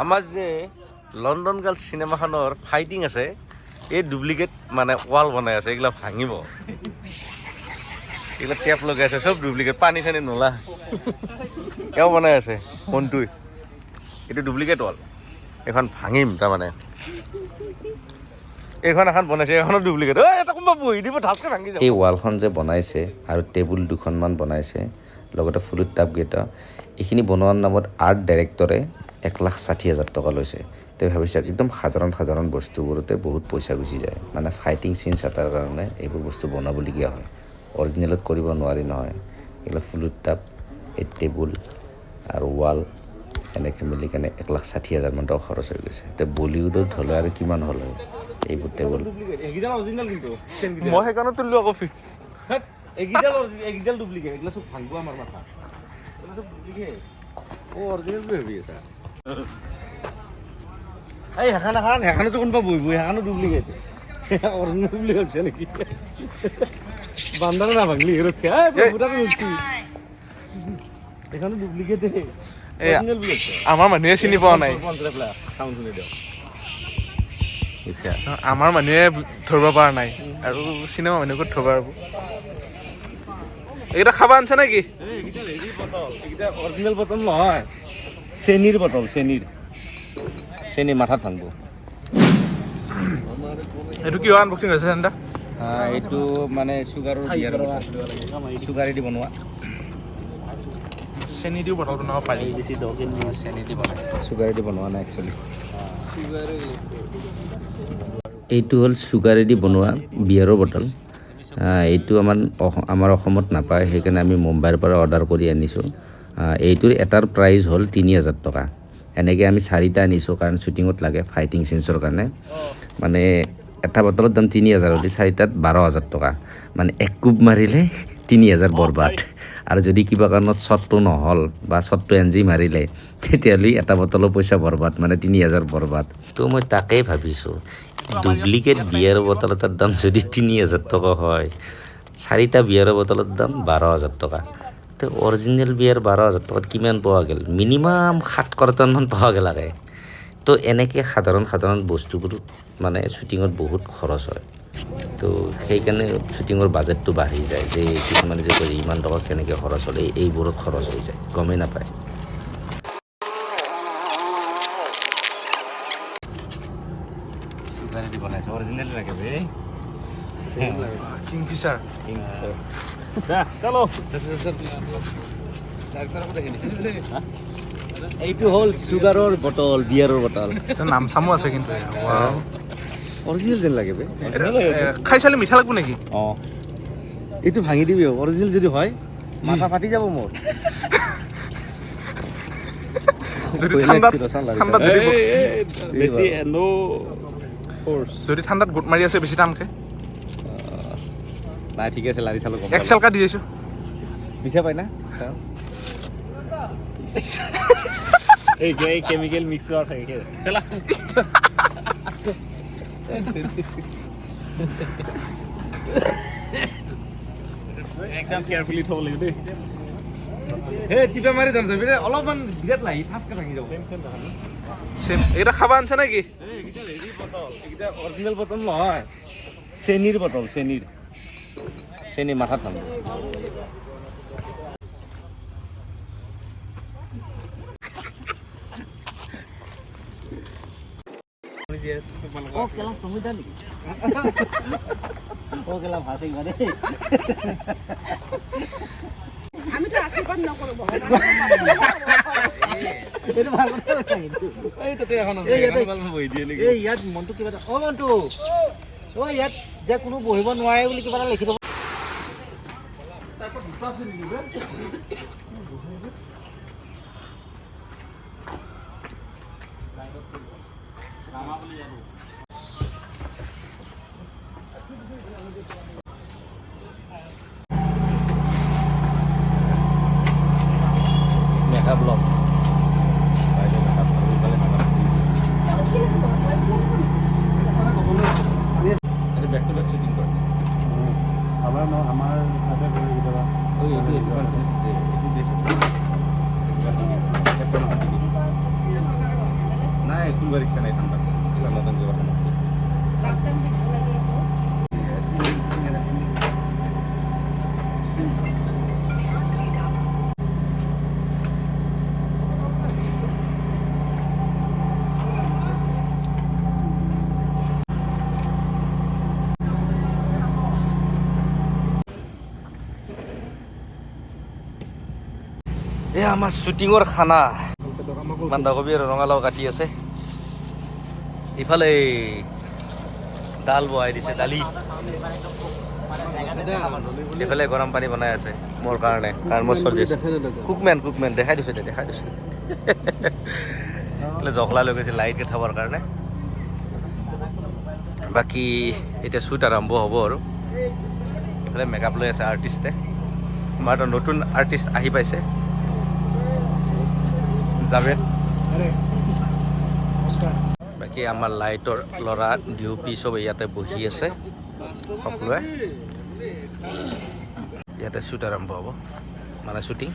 আমাৰ যে London girl চিনেমাখনৰ ফাইটিং আছে এই ডুপ্লিকেট মানে ৱাল বনাই আছে এইগিলা ভাঙিব এইগিলা টেপ লগাই আছে চব ডুপ্লিকেট পানী চানী নলা এও বনাই আছে কোনটোই এইটো ডুপ্লিকেট ৱাল এখন ভাঙিম তাৰমানে এইখন এখন বনাইছে এখনো ডুপ্লিকেট এটা কোনোবা বহি দিব ঢাপকে ভাঙি যাব এই ৱালখন যে বনাইছে আৰু টেবুল দুখনমান বনাইছে লগতে ফুলত টাবকেইটা এইখিনি বনোৱাৰ নামত আৰ্ট ডাইৰেক্টৰে 1,60,000 টকা লৈছে তেওঁ ভাবিছে একদম সাধাৰণ বস্তুবোৰতে বহুত পইচা গুচি যায় মানে ফাইটিং চিনছ এটাৰ কাৰণে এইবোৰ বস্তু বনাবলগীয়া হয় অৰিজিনেলত কৰিব নোৱাৰি নহয় এইবিলাক ফুলত টাব এই টেবুল আৰু ৱাল এনেকৈ মিলি কেনে 1,60,000 মান টকা খৰচ হৈ গৈছে এতিয়া বলিউডত হ'লে আৰু কিমান হ'ল হয় এইবোৰ টেবুল মই সেইকাৰণে তুলিলোঁ আকৌ এইকেইডাল ডুপ্লিকেট এইগিলা চব ভাঙিব আমাৰ মাথা এইগিলা চব ডুপ্লিকেট অৰিজিনেল বুলি ভাবি আছা এই সেইখানতো কোনোবা বহিব সেইখানো ডুপ্লিকেট অৰিজিনেল বুলি ভাবিছে নেকি বান্দানো নাভাঙলি ৰক্ষা এইখানো ডুপ্লিকেট অৰিজিনেল বুলি ভাবিছে আমাৰ মানুহে চিনি পোৱা নাই আমাৰ মানুহে ধৰিব পৰা নাই আৰু চিনেমা মানুহে ক'ত ধৰিব পাৰিব এইকেইটা খাব আনছে নেকি এইকেইটা অৰিজিনেল বটল নহয় চেনীৰ বটল চেনী মাথাত ভাঙব এইটো কিয় আনবক্সিং হৈছে তেন্তে এইটো মানে চুগাৰৰ চুগাৰেদি বনোৱা চেনী দিও বটল বনাব পাৰি বেছি চেনী দি বনাইছে চুগাৰেদি বনোৱা নাই একচুৱেলি এইটো হ'ল চুগাৰেদি বনোৱা বিয়াৰৰ বটল এইটো আমাৰ অসমত নাপায় সেইকাৰণে আমি মুম্বাইৰ পৰা অৰ্ডাৰ কৰি আনিছোঁ এইটোৰ এটাৰ প্ৰাইচ হ'ল 3,000 টকা এনেকৈ আমি 4টা আনিছোঁ কাৰণ শ্বুটিঙত লাগে ফাইটিং চিনছৰ কাৰণে মানে এটা বটলৰ দাম 3,000 হ'লে 4টাত 12,000 টকা মানে এক কোব মাৰিলে 3,000 বৰবাদ আৰু যদি কিবা কাৰণত শ্বটটো নহ'ল বা শ্বটটো এনজি মাৰিলে তেতিয়াহ'লে এটা বটলৰ পইচা বৰবাদ মানে 3,000 বৰবাদ তো মই তাকেই ভাবিছোঁ ডুপ্লিকেট বিয়াৰ বটল এটাৰ দাম যদি 3,000 টকা হয় 4টা বিয়াৰৰ বটলৰ দাম 12,000 টকা তো অৰিজিনেল বিয়াৰ 12,000 টকাত কিমান পোৱা গ'ল মিনিমাম 7 কাৰ্টনমান পোৱা গ'ল লাগে তো এনেকৈ সাধাৰণ বস্তুবোৰ মানে শ্বুটিঙত বহুত খৰচ হয় তো সেইকাৰণে শ্বুটিঙৰ বাজেটটো বাঢ়ি যায় যে কিছুমানে যে কয় ইমান টকা কেনেকৈ খৰচ হ'লে এইবোৰত খৰচ হৈ যায় গমেই নাপায় চুগাৰেদি বনাইছে অৰিজিনেল লাগে বে কিংফিচাৰ চলো এইটো হ'ল চুগাৰৰ বটল বিয়াৰৰ বটল নাম চামো আছে কিন্তু অৰিজিনেল যেন লাগে বে খাই চালে মিঠা লাগব নেকি অঁ এইটো ভাঙি দিবি অৰিজিনেল যদি হয় মাথা ফাটি যাব মোৰ যদি ঠাণ্ডাত গোট মাৰি আছে বেছি টানকে নাই ঠিক আছে লাৰি চালো এক্সেলকা দি আছো মিঠা পাই না এই কেমিকেল মিক্স কৰা থাকে চলা একদম কেয়াৰফুলি থ'ব লাগিব দেই হে টিপা মাৰি ধৰ যাবি অলপমান বিৰাট লাগি ফাঁচকে ভাঙি যাব চেম এইটা খাবা আনছে নেকি এইকেইটা হেৰি বটল এইকেইটা অৰিজিনেল বটল নহয় চেনীৰ বটল চেনী মাথাত ভাঙিব কেলা সমিতা নেকি কেলা ভাষিং মানে আমি তো আশীৰ্বাদ নকৰো এইটো ভাল কথা কিন্তু এই তাতে এখন বহি দিয়ে নেকি এই ইয়াত মনটো কিবা এটা মনটো ইয়াত যে কোনো বহিব নোৱাৰে বুলি কিবা এটা লিখি দিব তাৰপৰা দুটা আছে নেকি মেকআপ লগ বেক টু বেক শ্বুটিং কৰে আমাৰ নাই খুলবার ইচ্ছা নাই ঠান্ডা নতুন জীবন লাস্ট টাইম দেখতে লাগে এ আমাৰ শ্বুটিঙৰ খানা বন্ধাকবি আৰু ৰঙালাও কাটি আছে ইফালে দাল বহাই দিছে দালি এইফালে গৰম পানী বনাই আছে মোৰ কাৰণে কাৰণ মই চৰ্জি কুকমেন দেখাই দিছোঁ জখলা লৈ গৈছে লাইট খাবৰ কাৰণে বাকী এতিয়া শ্বুট আৰম্ভ হ'ব আৰু এইফালে মেকআপ লৈ আছে আৰ্টিষ্টে আমাৰ এটা নতুন আৰ্টিষ্ট আহি পাইছে জাভেদ বাকী আমাৰ লাইটৰ ল'ৰা ডিউপি চব ইয়াতে বহি আছে সকলোৱে ইয়াতে শ্বুট আৰম্ভ হ'ব মানে শ্বুটিং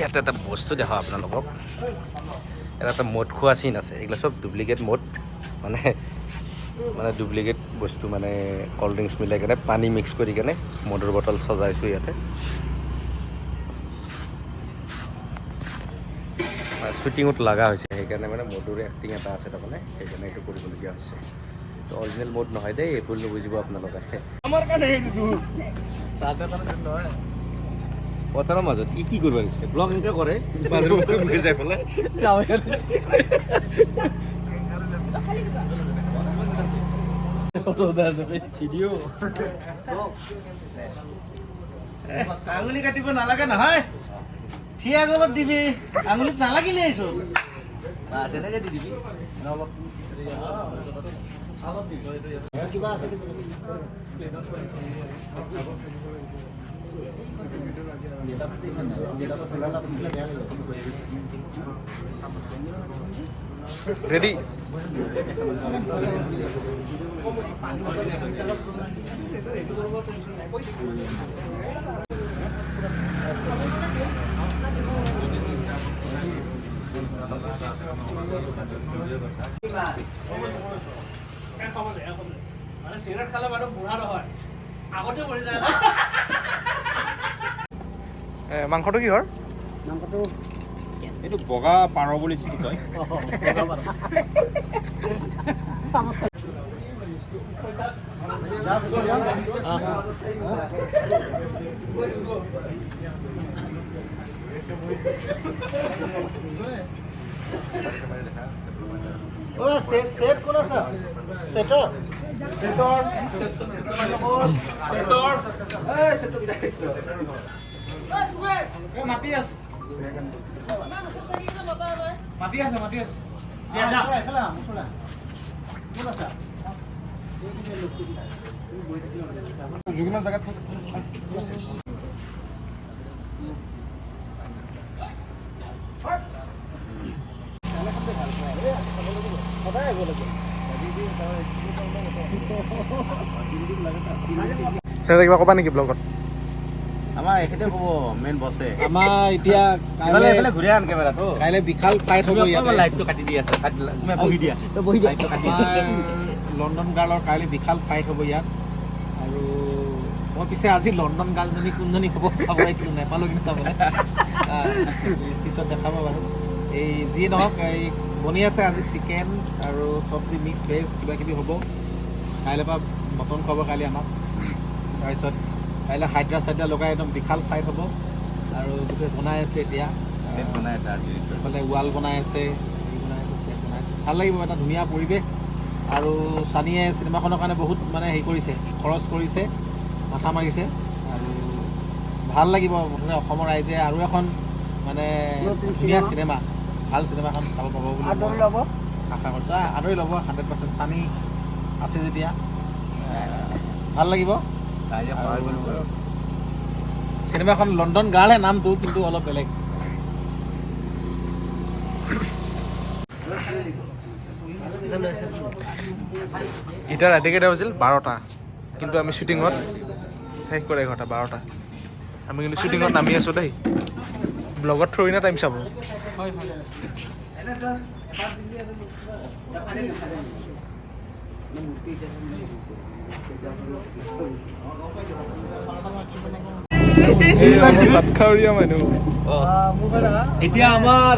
ইয়াতে এটা বস্তু দেখাওঁ আপোনালোকক এটা মদ খোৱা চিন আছে এইগিলা চব ডুপ্লিকেট মদ মানে ডুপ্লিকেট বস্তু মানে ক'ল্ড ড্ৰিংকছ মিলাই কেনে পানী মিক্স কৰি কেনে মদৰ বটল সজাইছোঁ ইয়াতে শ্বুটিঙত লগা হৈছে সেইকাৰণে মানে মদৰ এক্টিং এটা আছে তাৰমানে সেইকাৰণে এইটো কৰিবলগীয়া হৈছে তো অৰিজিনেল মদ নহয় দেই এইবোৰ নুবুজিব আপোনালোকে আমাৰ কাৰণে পথাৰৰ মাজত ই কি কৰিব দিছে ব্লগ এনেকৈ কৰে যাই পেলাই আঙুলি কাটিব নালাগে নহয় থিয়া গলত দিবি আঙুলিত নালাগিলে এইটো বাছ এনেকৈ দি দিবি কিবা আছে রেডি মানে সিগারেট খালে মানুহ বুঢ়া নহয় আগতে মৰি যায় মাংসটো কিহৰ মাংসটো এইটো বগা পাৰ বুলি চিনি কয় सेट कोण आसा सेटर सेटर सेटर ए सेटर ए मातियास मातियास দিয়া যা এফালে মুছলা কোন আছা জুগনা জায়গা সেটা কিবা কবা নেকি ব্লগত আমাৰ এখেতে ক'ব মেইন বছে আমাৰ এতিয়া কাইলে এফালে ঘূৰি আন কেমেৰাটো কাইলে বিশাল ফাইট হ'ব ইয়াতে লাইভটো কাটি দি আছে তুমি বহি দিয়া তো বহি দিয়া কাটি লণ্ডন গাৰ্লৰ কাইলে বিশাল ফাইট হ'ব ইয়াত আৰু মই পিছে আজি লণ্ডন গাৰ্লজনী কোনজনী হ'ব চাব আহিছিলোঁ নেপালোঁ কিন্তু চাবলৈ পিছত দেখাব বাৰু এই যি নহওক এই বনি আছে আজি চিকেন আৰু চব্জি মিক্স ভেজ কিবা কিবি হ'ব কাইলৈ পৰা মটন খুৱাব কাইলৈ আমাক তাৰপিছত কাইলৈ হাইড্ৰা চাইড্ৰা লগাই একদম বিশাল ফাইট হ'ব আৰু গোটেই বনাই আছে এতিয়া বনাই আছে এইফালে ৱাল বনাই আছে বনাই আছে ভাল লাগিব এটা ধুনীয়া পৰিৱেশ আৰু চানিয়ে চিনেমাখনৰ কাৰণে বহুত মানে হেৰি কৰিছে খৰচ কৰিছে মাথা মাৰিছে আৰু ভাল লাগিব মুঠতে অসমৰ ৰাইজে আৰু এখন মানে ধুনীয়া চিনেমা ভাল চিনেমাখন চাব পাব বুলি আশা কৰিছোঁ আদৰি ল'ব 100% চানি আছে যেতিয়া ভাল লাগিব চিনেমাখন লণ্ডন গাৰ্লহে নামটো কিন্তু অলপ বেলেগ এতিয়া ৰাতি কেইটা বাজিল 12টা কিন্তু আমি শ্বুটিঙত শেষ কৰে 11টা 12টা আমি কিন্তু শ্বুটিঙত নামি আছোঁ দেই ব্লগত থৈ না টাইম চাব হয় এতিয়া আমাৰ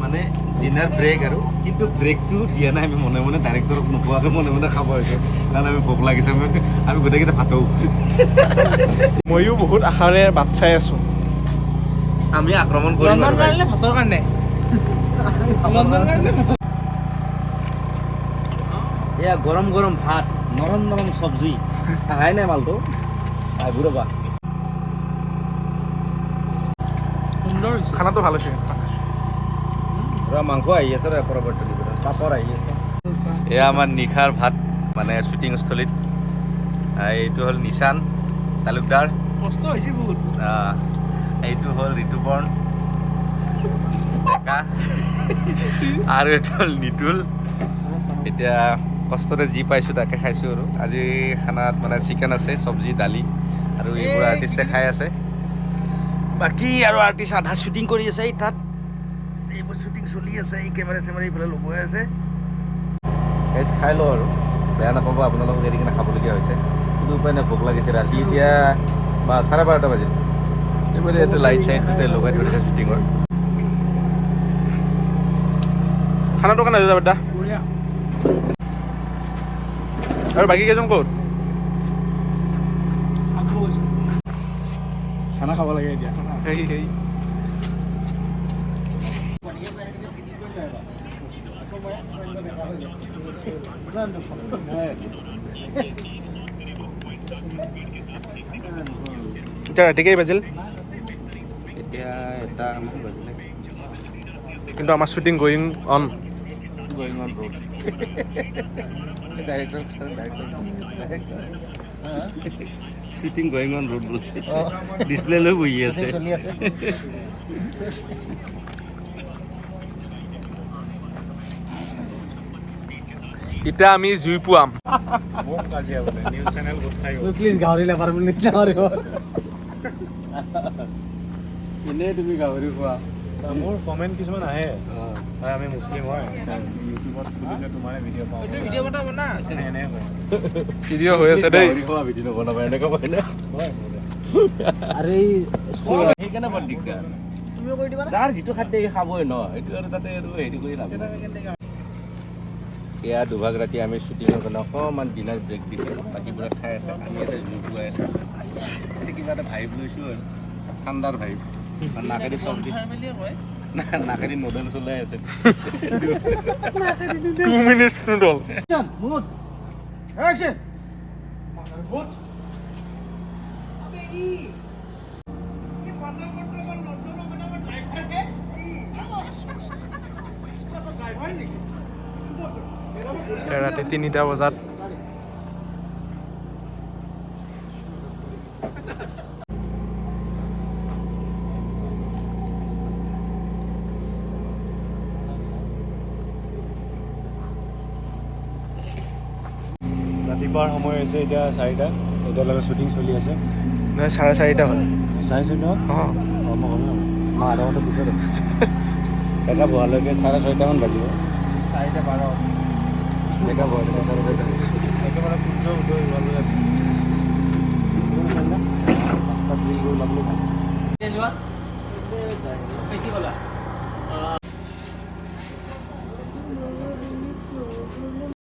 মানে ডিনাৰ ব্ৰেক আৰু কিন্তু ব্ৰেকটো দিয়া নাই আমি মনে মনে ডাইৰেক্টৰক নোপোৱাকৈ মনে মনে খাব হৈছে কাৰণ আমি ভোক লাগিছে আমি গোটেইকেইটা ভাতো ময়ো বহুত আশাৰে বাট চাই আছো আমি আক্ৰমণ কৰিম আৰু guys। ভাতৰ কাৰণে এয়া গৰম গৰম ভাত নৰম নৰম চব্জি আহাই নাই মালটো আহিব ৰ'বা সুন্দৰ খানাটো ভাল হৈছে মাংস আহি আছে পৰৱৰ্তী পাপৰ আহি আছে এয়া আমাৰ নিশাৰ ভাত মানে শ্বুটিং স্থলীত এইটো হ'ল নিশান তালুকদাৰ কষ্ট হৈছে বহুত এইটো হ'ল ঋতুপৰ্ণ ডেকা আৰু এইটো হ'ল নিতুল এতিয়া কষ্টতে যি পাইছোঁ তাকে খাইছোঁ আৰু আজি খানাত মানে চিকেন আছে চব্জি দালি আৰু এইবোৰ আৰ্টিষ্টে খাই আছে বাকী আৰু আৰ্টিষ্ট আধা শ্বুটিং কৰি আছে এই তাত এইবোৰ শ্বুটিং চলি আছে এই কেমেৰা চেমেৰা এইফালে ল'বই আছে গাইজ খাই লওঁ আৰু বেয়া নাপাব আপোনালোকক এৰি কিনে খাবলগীয়া হৈছে কিন্তু উপায় নাই ভোক লাগিছে ৰাতি এতিয়া বা 12:30 বাজিল এইবোৰে ইয়াতে লাইট চাইট গোটেই লগাই ধৰিছে শ্বুটিঙৰ খানাটো কাৰণে যাব দা আৰু বাকী কেইজন ক'ত খানা খাব লাগে এতিয়া সেই এতিয়া ৰাতিকেই বাজিল এতিয়া এটা মান বাজিলে কিন্তু আমাৰ shooting going on going on road director shooting going on road display লৈ বহি আছে এতিয়া আমি জুই পুৱাম প্লিজ গাহৰি লেবাৰ বুলি নামাৰিব এনেই তুমি গাহৰি খোৱা মোৰ কমেণ্ট কিছুমান আহে হয় আমি মুছলিম হয় ইউটিউবত খুলিলে তোমাৰ ভিডিঅ' পাওঁ ভিডিঅ' বনা এনে কয় ভিডিঅ' হৈ আছে দেই গাহৰি খোৱা ভিডিঅ' নবনাবা এনেকৈ কয় নে আৰে সেইকাৰণে বৰ দিগদাৰ তুমিও কৰি দিবা যাৰ যিটো খাদ্য সি খাবই ন সেইটো আৰু তাতে আৰু হেৰি কৰি লাভ নাই এয়া দুভাগ ৰাতি আমি শ্বুটিঙৰ কাৰণে অকণমান ডিনাৰ ব্ৰেক দিছোঁ বাকীবোৰে খাই আছে আমি এটা জুই পুৱাই আছোঁ এতিয়া কিবা এটা ভাইব লৈছোঁ আৰু ঠাণ্ডাৰ ভাইব নাকেদি চব্জি নাকেদি নুডলছ ওলাই আছে 2 minutes নুডল মুড অ্যাকশন ৰাতি 3টা বজাত ৰাতিপুৱাৰ সময় হৈছে এতিয়া 4টা এতিয়ালৈকে শ্বুটিং চলি আছে নাই 4:30 হ'ল 4:30 অঁ মই আধা ঘণ্টা পিছত এটা বহালৈকে 6:30 মান বাজিব 4:12 দেখা পোৱা একেবাৰে সূৰ্য উদয় হোৱালৈ ৰাস্তাত ওলাবলৈ